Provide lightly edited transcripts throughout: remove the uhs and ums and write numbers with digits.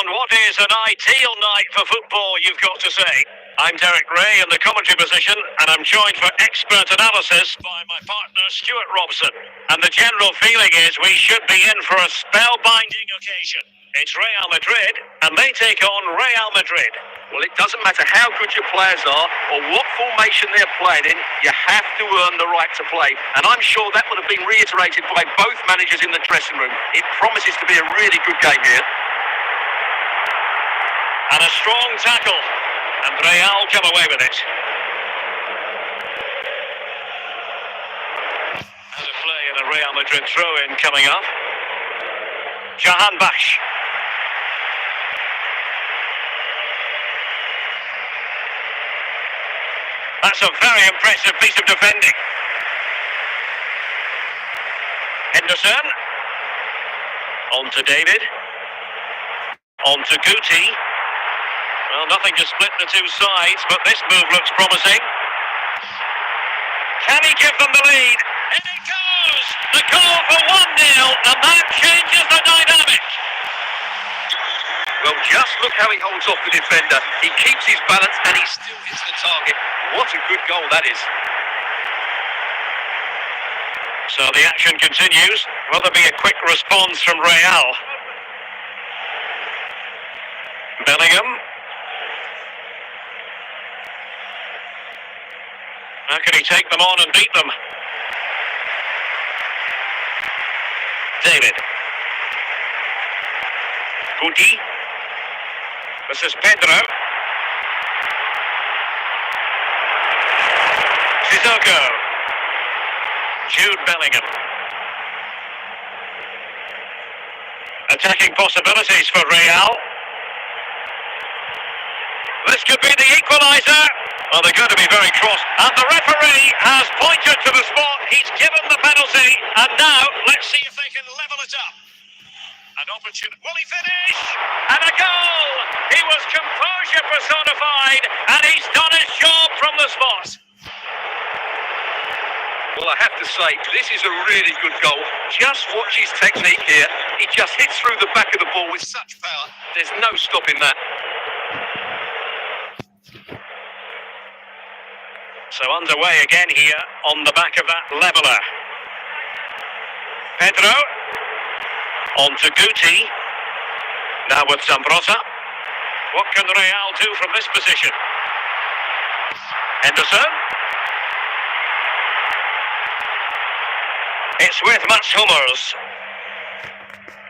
on what is an ideal night for football, you've got to say. I'm Derek Ray in the commentary position, and I'm joined for expert analysis by my partner Stuart Robson. And the general feeling is we should be in for a spellbinding occasion. It's Real Madrid, and they take on Real Madrid. Well, it doesn't matter how good your players are or what formation they're playing in, you have to earn the right to play. And I'm sure that would have been reiterated by both managers in the dressing room. It promises to be a really good game here. And a strong tackle, and Real come away with it. And a play in a Real Madrid throw-in coming up. Jahanbakhsh. That's a very impressive piece of defending. Henderson. On to David. On to Guti. Well, nothing to split the two sides, but this move looks promising. Can he give them the lead? In it goes! The goal for 1-0, and that changes the dynamic. Well, just look how he holds off the defender. He keeps his balance and he still hits the target. What a good goal that is. So the action continues. Will there be a quick response from Real? Bellingham. How can he take them on and beat them? David. Guti. This is Pedro. Sissoko. Jude Bellingham. Attacking possibilities for Real. This could be the equaliser. Well, they're going to be very cross. And the referee has pointed to the spot. He's given the penalty. And now, let's see if they can level it up. An opportunity. Will he finish? And a goal! He was composure personified, and he's done his job from the spot. Well, I have to say, this is a really good goal. Just watch his technique here. He just hits through the back of the ball with such power. There's no stopping that. So underway again here on the back of that leveller. Pedro. On to Guti. Now with Zambrotta. What can Real do from this position? Henderson. It's with Mats Hummels.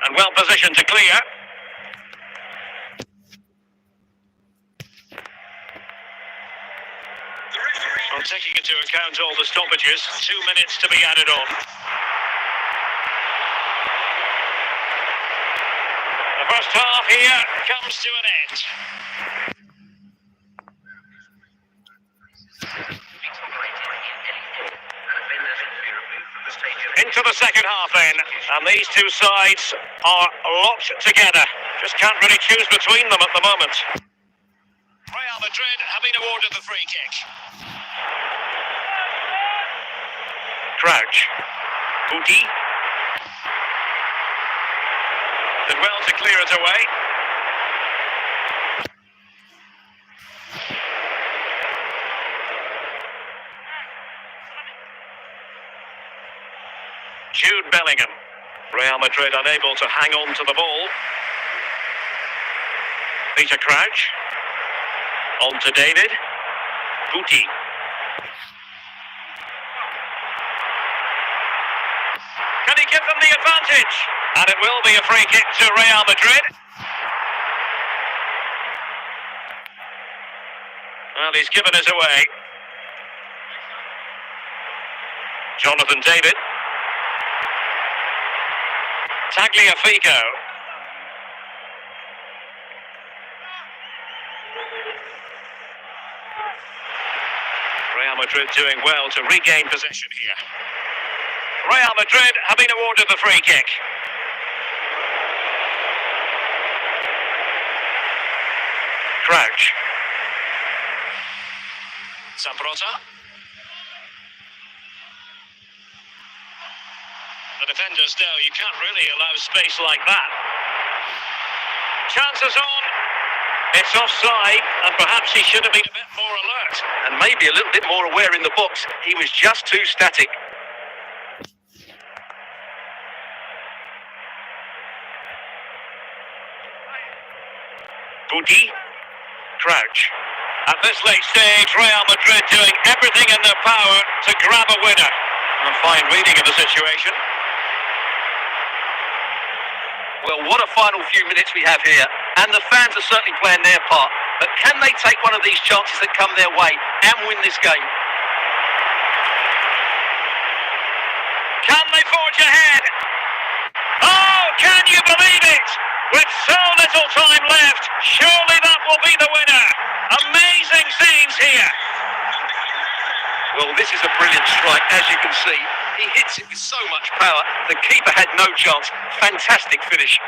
And well positioned to clear. Well, taking into account all the stoppages, 2 minutes to be added on. The first half here comes to an end. Into the second half then, and these two sides are locked together. Just can't really choose between them at the moment. Real Madrid have been awarded the free kick. Crouch. Guti. Did well to clear it away. Jude Bellingham. Real Madrid unable to hang on to the ball. Peter Crouch. On to David. Guti. Can he give them the advantage? And it will be a free kick to Real Madrid. Well, he's given it away. Jonathan David. Tagliafico. Real Madrid doing well to regain possession here. Real Madrid have been awarded the free kick. Crouch. Zambrotta. The defenders know you can't really allow space like that. chances on. It's offside, and perhaps he should have been a bit more alert. And maybe a little bit more aware in the box. He was just too static. Bouti, Crouch. At this late stage, Real Madrid doing everything in their power to grab a winner. A fine reading of the situation. Well, what a final few minutes we have here. And the fans are certainly playing their part. But can they take one of these chances that come their way and win this game? Can they forge ahead? Oh, can you believe it? With so little time left, surely that will be the winner. Amazing scenes here. Well, this is a brilliant strike, as you can see. He hits it with so much power. The keeper had no chance. Fantastic finish.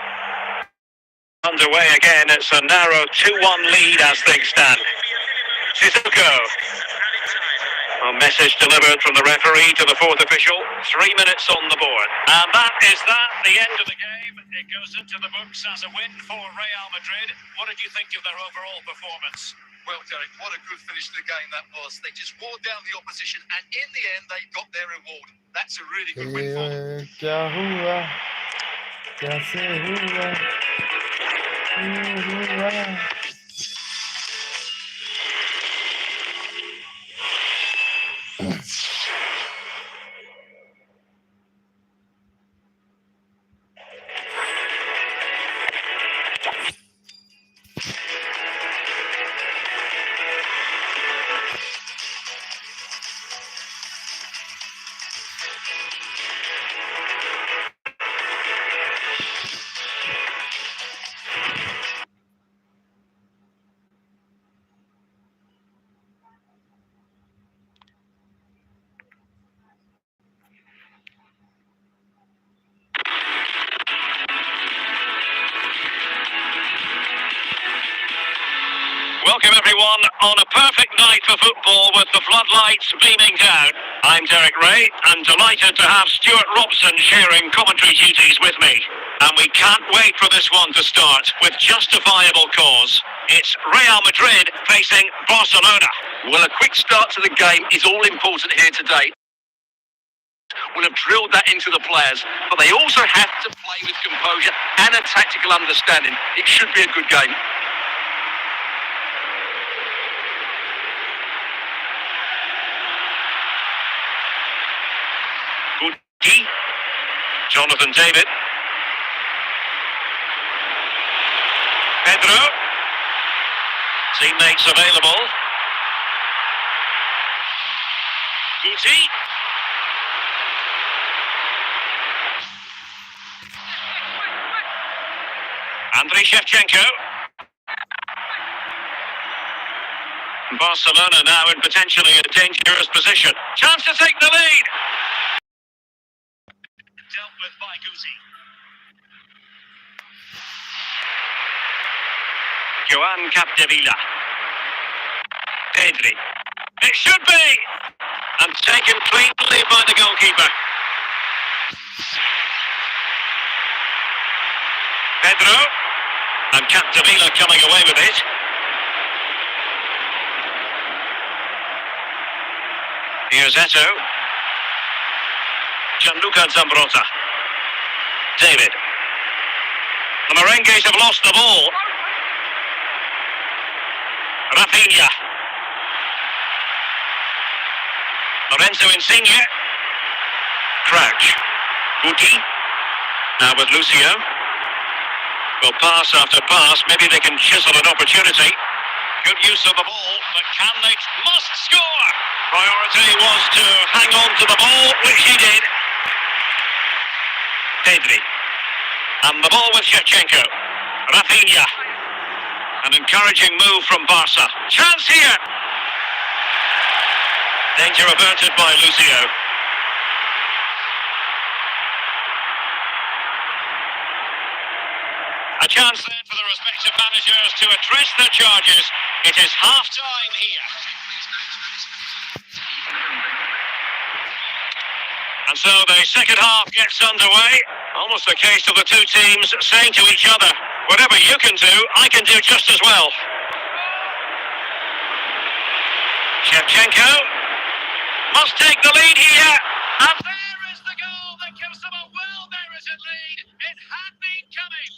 Underway again, it's a narrow 2-1 lead as things stand. Sissoko. A message delivered from the referee to the fourth official. 3 minutes on the board. And that is the end of the game. It goes into the books as a win for Real Madrid. What did you think of their overall performance? Well, Derek, what a good finish to the game that was. They just wore down the opposition, and in the end, they got their reward. That's a really good win for them. क्या हुआ कैसे हुआ क्यों हुआ Welcome everyone on a perfect night for football with the floodlights beaming down. I'm Derek Ray and delighted to have Stuart Robson sharing commentary duties with me. And we can't wait for this one to start with justifiable cause. It's Real Madrid facing Barcelona. Well, a quick start to the game is all important here today. Will have drilled that into the players, but they also have to play with composure and a tactical understanding. It should be a good game. Bouti, Jonathan David, Pedro, teammates available. Bouti, Andriy Shevchenko. Barcelona now in potentially a dangerous position. Chance to take the lead. Dealt with by Guzzi. Joan Capdevila. Pedri. It should be! And taken cleanly by the goalkeeper. Pedro. And Capdevila coming away with it. Here's Eto. Gianluca Zambrotta. David. The Merengues have lost the ball. Rafinha. Lorenzo Insigne. Crouch. Bouti. Now with Lucio. Well, pass after pass. Maybe they can chisel an opportunity. Good use of the ball, but can they? Must score! Priority was to hang on to the ball, which he did. Pedri. And the ball with Shevchenko. Rafinha. An encouraging move from Barca. Chance here! Danger averted by Lucio. A chance then for the respective managers to address their charges. It is half-time here. And so the second half gets underway. Almost a case of the two teams saying to each other, Whatever you can do, I can do just as well. Shevchenko must take the lead here. And there is the goal that gives them a well-merited lead. It had been coming.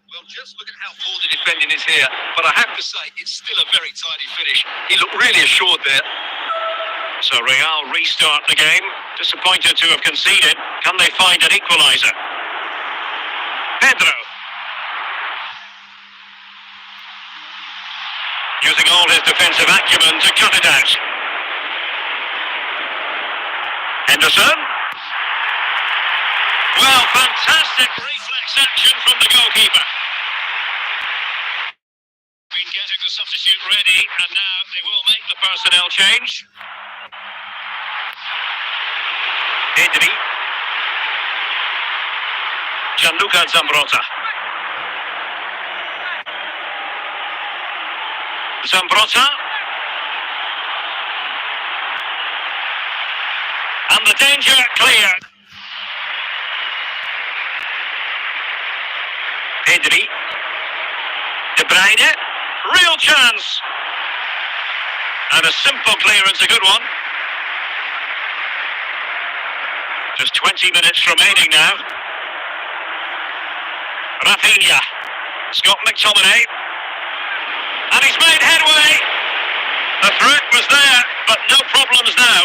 Well, just look at how poor the defending is here. But I have to say, it's still a very tidy finish. He looked really assured there. So Real restart the game. Disappointed to have conceded. Can they find an equaliser? Pedro. Using all his defensive acumen to cut it out. Henderson. Well, fantastic reflex action from the goalkeeper. Been getting the substitute ready, and now they will make the personnel change. Pedri. Gianluca Zambrotta. Zambrotta. And the danger cleared. Pedri. De Bruyne. Real chance. And a simple clearance, a good one. Just 20 minutes remaining now. Rafinha. Scott McTominay. And he's made headway. The threat was there, but no problems now.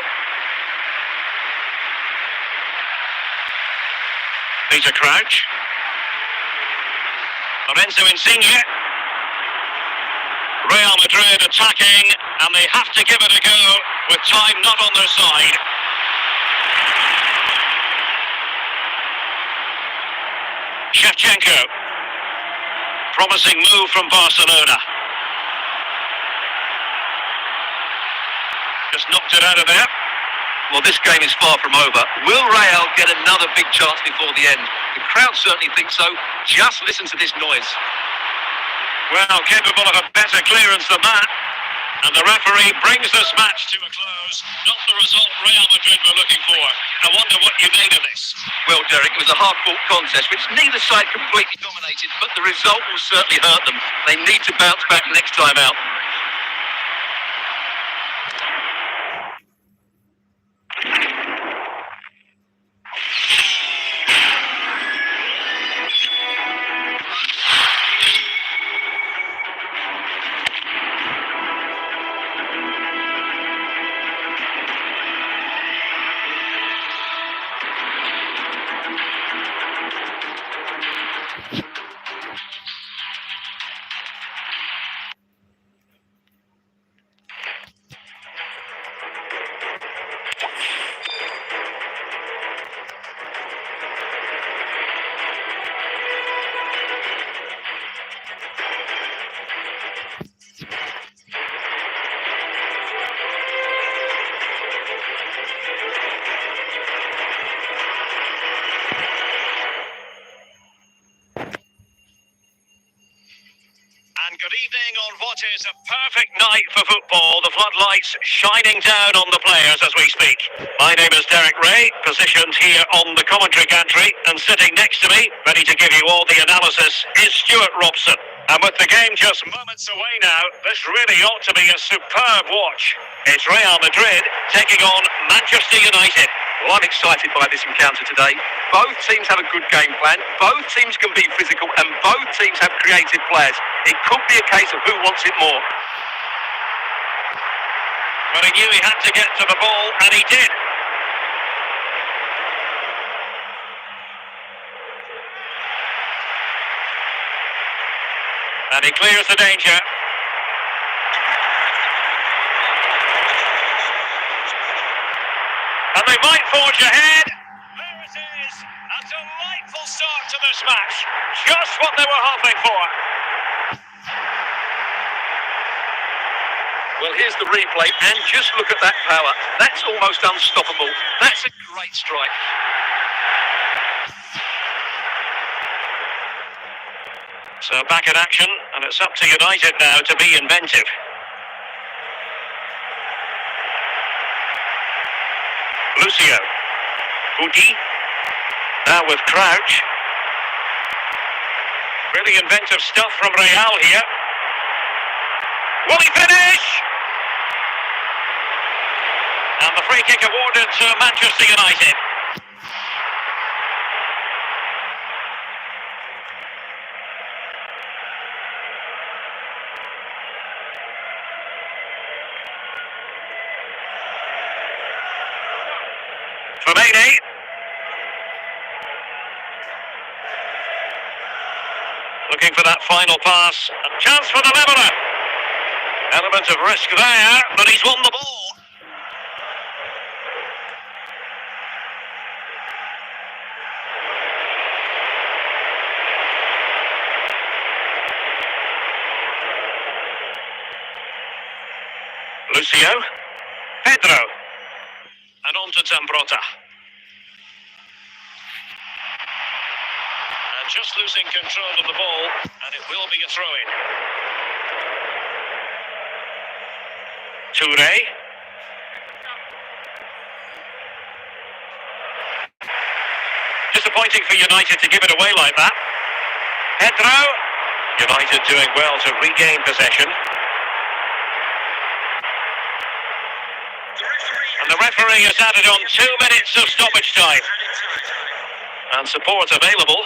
Peter Crouch. Lorenzo Insigne. Real Madrid attacking, and they have to give it a go with time not on their side. Shevchenko. Promising move from Barcelona. Just knocked it out of there. Well, this game is far from over. Will Real get another big chance before the end? The crowd certainly thinks so. Just listen to this noise. Well, capable of a better clearance than that. And the referee brings this match to a close. Not the result Real Madrid were looking for. I wonder what you made of this. Well, Derek, it was a hard-fought contest, which neither side completely dominated, but the result will certainly hurt them. They need to bounce back next time out. Good evening on what is a perfect night for football. The floodlights shining down on the players as we speak. My name is Derek Ray, positioned here on the commentary gantry, and sitting next to me, ready to give you all the analysis, is Stuart Robson. And with the game just moments away now, this really ought to be a superb watch. It's Real Madrid taking on Manchester United. Well, I'm excited by this encounter today. Both teams have a good game plan, both teams can be physical, and both teams have creative players. It could be a case of who wants it more. But he knew he had to get to the ball, and he did. And he clears the danger. And they might forge ahead. There it is. A delightful start to this match. Just what they were hoping for. Well, here's the replay, and just look at that power. That's almost unstoppable. That's a great strike. So back in action, and it's up to United now to be inventive. Lucio. Uti. Now with Crouch. Really inventive stuff from Real here. Will he finish? And the free kick awarded to Manchester United. Fellaini. Looking for that final pass. A chance for the leveller. Element of risk there, but he's won the ball. Lucio. Pedro. And on to Zambrota. And just losing control of the ball, and it will be a throw-in. Toure. Disappointing for United to give it away like that. Pedro. United doing well to regain possession. And the referee has added on 2 minutes of stoppage time. And support available.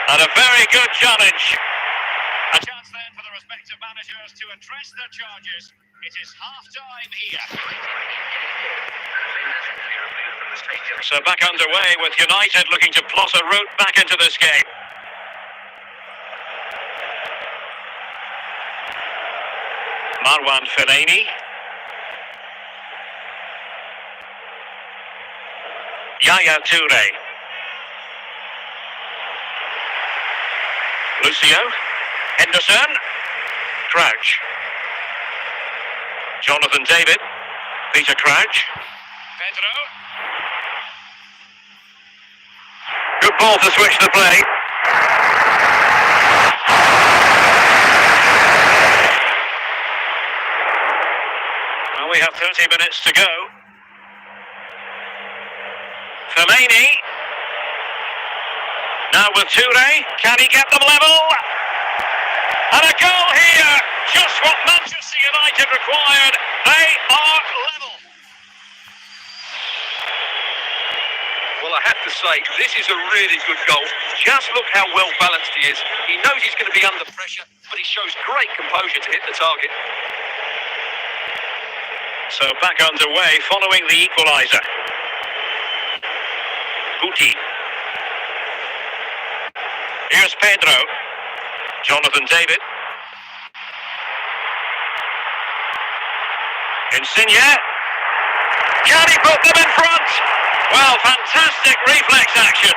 And a very good challenge. A chance then for the respective managers to address their charges. It is half-time here. So back underway with United looking to plot a route back into this game. Marwan Fellaini. Yaya Toure. Lucio. Henderson. Crouch. Jonathan David. Peter Crouch. Pedro. Good ball to switch the play. Well, we have 30 minutes to go. Fellaini. Now with Toure. Can he get them level? And a goal here. Just what Manchester United required. They are level. Well, I have to say, this is a really good goal. Just look how well balanced he is. He knows he's going to be under pressure, but he shows great composure to hit the target. So back underway following the equaliser. Guti. Here's Pedro. Jonathan David. Insigne. Can he put them in front? Well, fantastic reflex action.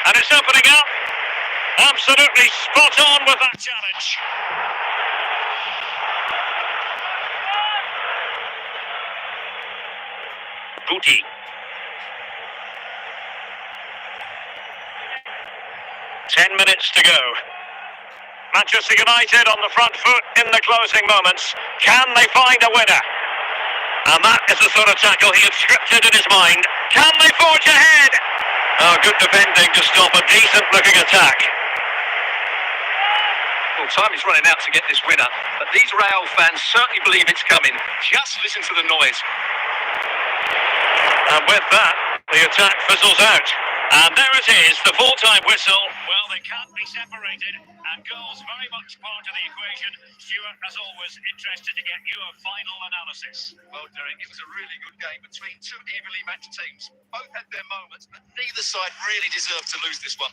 And it's opening up. Absolutely spot on with that challenge. Guti. Ten minutes to go. Manchester United on the front foot in the closing moments. Can they find a winner? And that is the sort of tackle he had scripted in his mind. Can they forge ahead? Oh, good defending to stop a decent-looking attack. Well, time is running out to get this winner, but these Real fans certainly believe it's coming. Just listen to the noise. And with that, the attack fizzles out. And there it is, the full-time whistle. Well, they can't be separated, and goals very much part of the equation. Stuart, as always, interested to get your final analysis. Well, Derek, it was a really good game between two evenly matched teams. Both had their moments, but neither side really deserved to lose this one.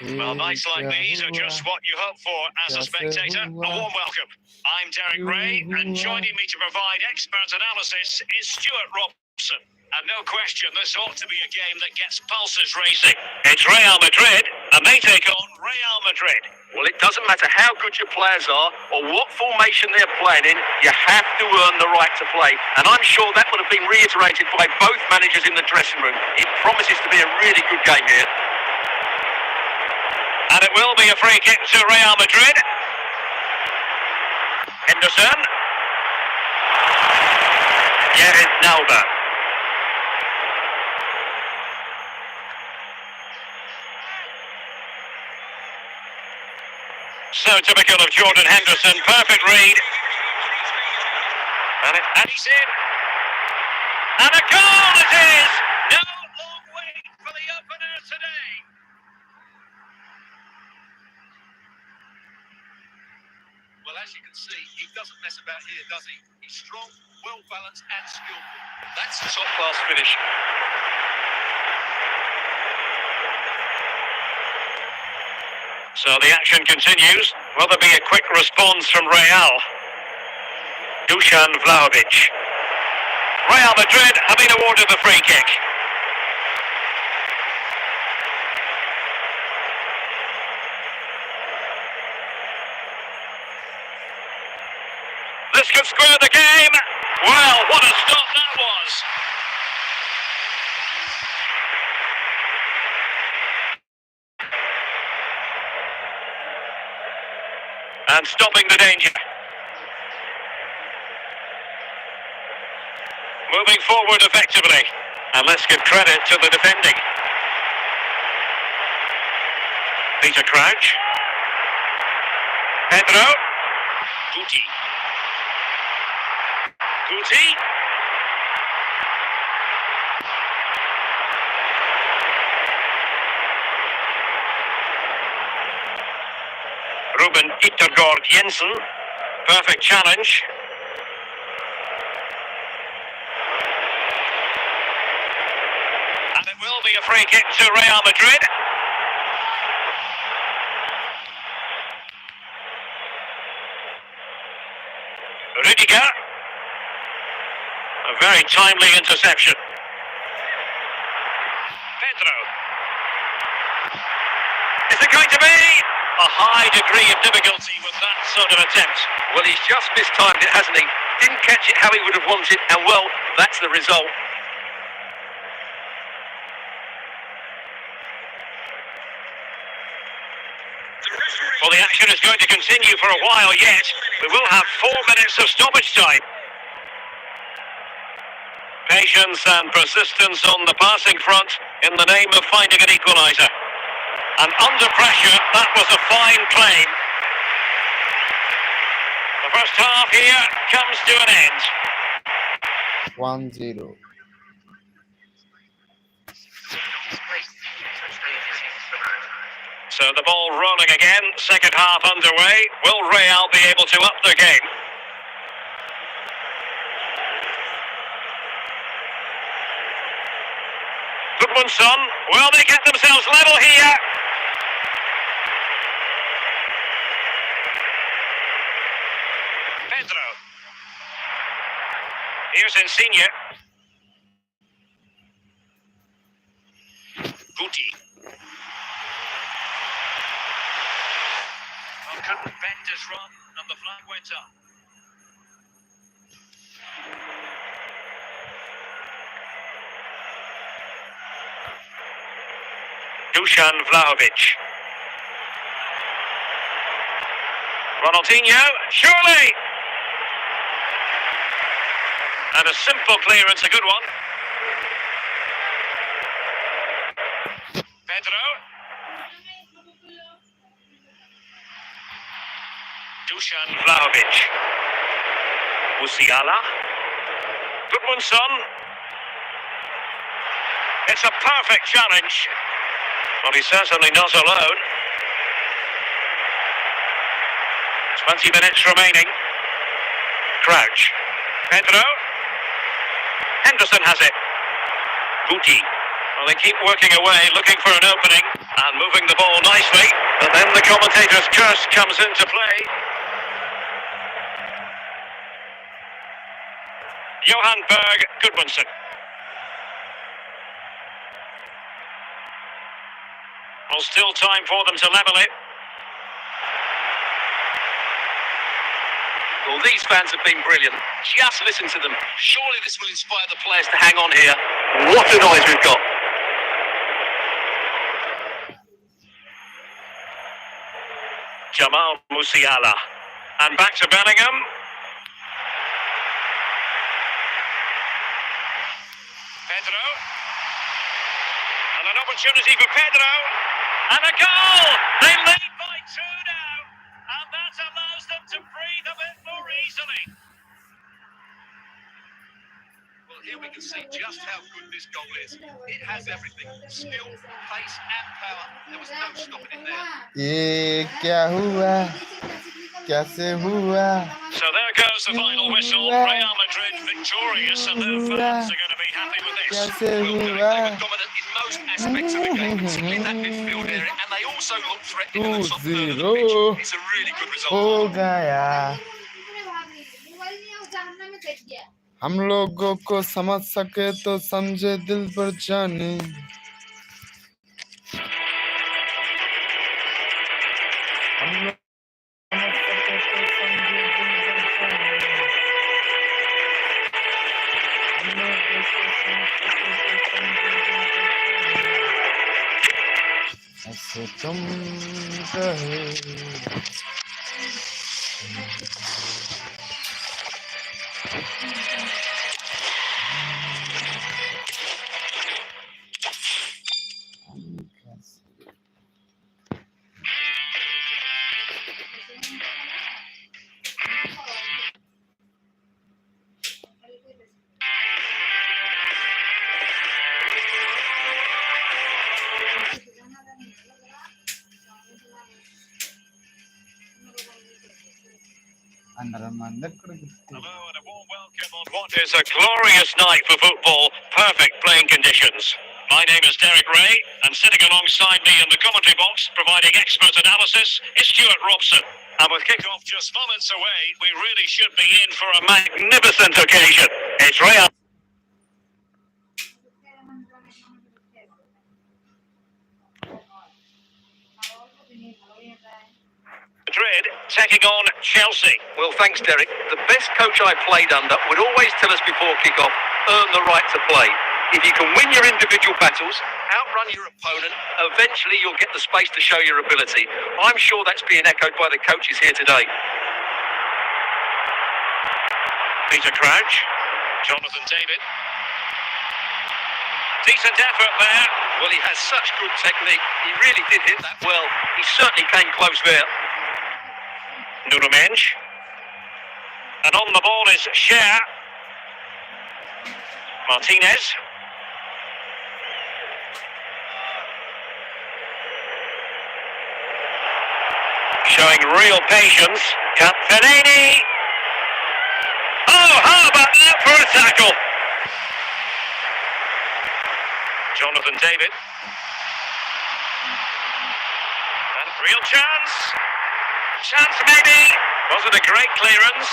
Well, nights like these are just what you hope for as a spectator. A warm welcome. I'm Derek Ray, and joining me to provide expert analysis is Stuart Robson. And no question, this ought to be a game that gets pulses racing. It's Real Madrid, and they take on Real Madrid. Well, it doesn't matter how good your players are or what formation they're playing in, you have to earn the right to play. And I'm sure that would have been reiterated by both managers in the dressing room. It promises to be a really good game here. And it will be a free kick to Real Madrid. Henderson. Gerrit Nauber. So typical of Jordan Henderson, perfect read. And he's in. And a goal it is! No long wait for the opener today. Well, as you can see, he doesn't mess about here, does he? He's strong, well-balanced and skillful. That's a top-class finish. So the action continues. Will there be a quick response from Real? Dusan Vlahovic. Real Madrid have been awarded the free kick. This could square the game. Well, what a stop that was. And stopping the danger. Moving forward effectively. And let's give credit to the defending. Peter Crouch. Pedro. Guti. Guti. Ruben Yttergård Jensen. Perfect challenge. And it will be a free kick to Real Madrid. Rüdiger. A very timely interception. Pedro. Is it going to be? A high degree of difficulty with that sort of attempt. Well, he's just mistimed it, hasn't he? Didn't catch it how he would have wanted, and well, that's the result. Well, the action is going to continue for a while yet. We will have 4 minutes of stoppage time. Patience and persistence on the passing front in the name of finding an equaliser. And under pressure, that was a fine claim. The first half here comes to an end. 1-0. So the ball rolling again, second half underway. Will Real be able to up their game? Gudmundsson, will they get themselves level here? Pedro. Here's Insigne. Guti. Well, couldn't bend his run, and the flag went up. Dusan Vlahovic. Ronaldinho, surely! And a simple clearance, a good one. Pedro. Dusan Vlahovic. Musiala. Gudmundsson. It's a perfect challenge. Well, he's certainly not alone. 20 minutes remaining. Crouch. Pedro. Henderson has it. Guti. Well, they keep working away, looking for an opening and moving the ball nicely. But then the commentator's curse comes into play. Johan Berg Gudmundsson. Well, still time for them to level it. Well, these fans have been brilliant. Just listen to them. Surely this will inspire the players to hang on here. What a noise we've got. Jamal Musiala. And back to Bellingham. Pedro. And an opportunity for Pedro. And a goal! They lead by 2 now. And that allows them to breathe a bit more easily. Well, here we can see just how good this goal is. It has everything. Skill, pace and power. There was no stopping it there. ये क्या हुआ कैसे हुआ So there goes the final whistle. Real Madrid victorious, and their fans are going to be happy with this. कैसे Well, they हुआ were dominant in most aspects of the game, particularly in that midfield area, and they also looked threatening on the top third of the 2-0 pitch. It's a really good result. हो गया हम लोगों को समझ सके तो समझे दिल पर जाने हम लोग समझ सके तो समझे दिल पर जाने हम लोगों को समझ सके तो समझे दिल पर जाने ऐसे तुम कहे Hello and a warm welcome on what is a glorious night for football. Perfect playing conditions. My name is Derek Ray, and sitting alongside me in the commentary box, providing expert analysis, is Stuart Robson. And with kick-off just moments away, we really should be in for a magnificent occasion. It's Real Madrid taking on Chelsea. Well, thanks, Derek. The best coach I played under would always tell us before kick-off, earn the right to play. If you can win your individual battles, outrun your opponent, eventually you'll get the space to show your ability. I'm sure that's being echoed by the coaches here today. Peter Crouch, Jonathan David. Decent effort there. Well, he has such good technique. He really did hit that well. He certainly came close there. Nuno Mendes. And on the ball is Cher. Martinez. Showing real patience. Campanini. Oh, how about that for a tackle? Jonathan David. And real chance. Chance maybe. Was it a great clearance?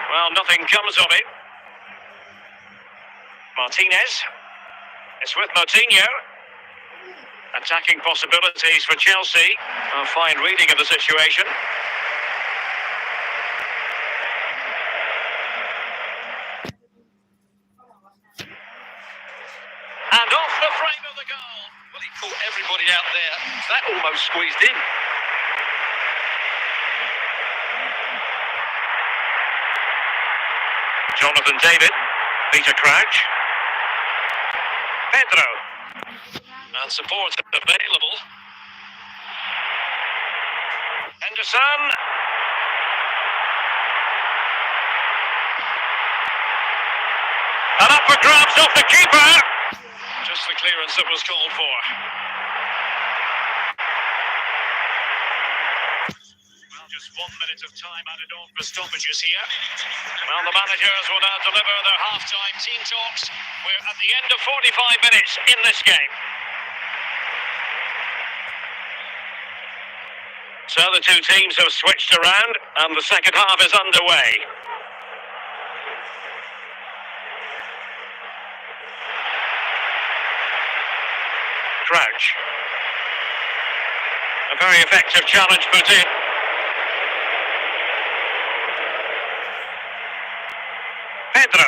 Well, nothing comes of it. Martinez. It's with Moutinho. Attacking possibilities for Chelsea. A fine reading of the situation. And off the frame of the goal. Well, he caught everybody out there. That almost squeezed in. Jonathan David. Peter Crouch. Pedro. And support available. Henderson. And up for grabs off the keeper. Just the clearance that was called for. Well, just 1 minute of time added on for stoppages here. Well, the managers will now deliver their half-time team talks. We're at the end of 45 minutes in this game. So the two teams have switched around and the second half is underway. Crouch. A very effective challenge put in. Pedro.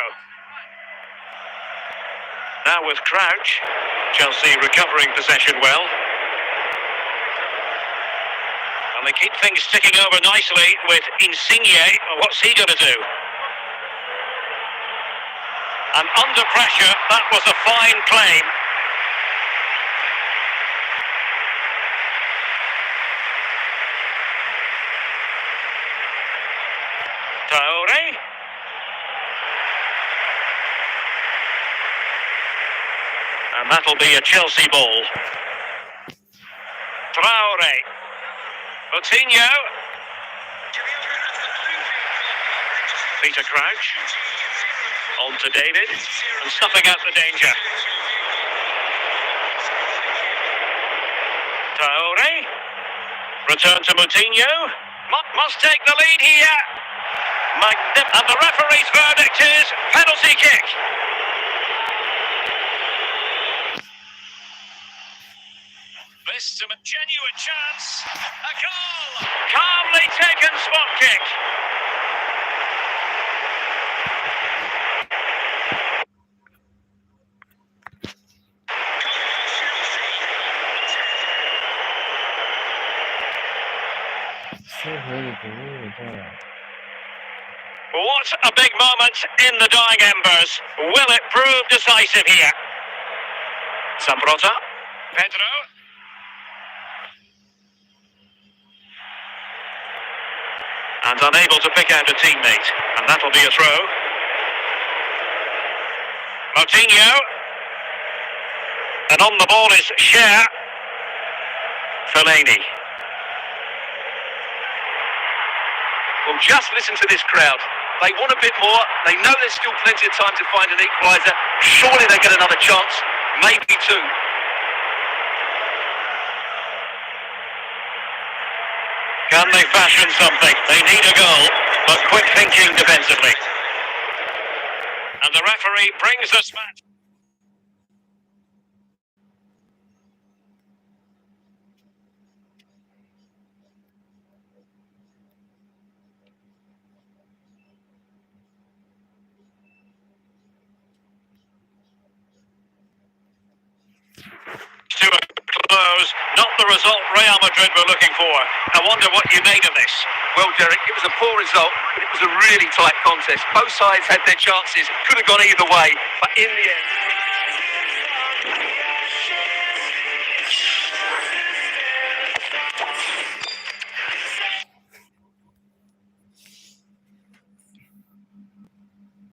Now with Crouch. Chelsea recovering possession well. And they keep things ticking over nicely with Insigne. What's he going to do? And under pressure, that was a fine claim. Traore. And that'll be a Chelsea ball. Traore. Coutinho. Peter Crouch. On to David. And snuffing out the danger. Traore. Return to Coutinho. Must take the lead here. And the referee's verdict is penalty kick. This is a genuine chance. A goal. Calmly taken spot kick. What a big moment in the dying embers. Will it prove decisive here? Sambrota. Pedro. And unable to pick out a teammate. And that'll be a throw. Coutinho. And on the ball is Cher. Fellaini. Well, just listen to this crowd. They want a bit more. They know there's still plenty of time to find an equaliser. Surely they get another chance. Maybe two. Can they fashion something? They need a goal, but quick thinking defensively. And the referee brings this match. To a close, not the result Real Madrid were looking for. I wonder what you made of this. Well, Derek, it was a poor result, but it was a really tight contest. Both sides had their chances. Could have gone either way, but in the end...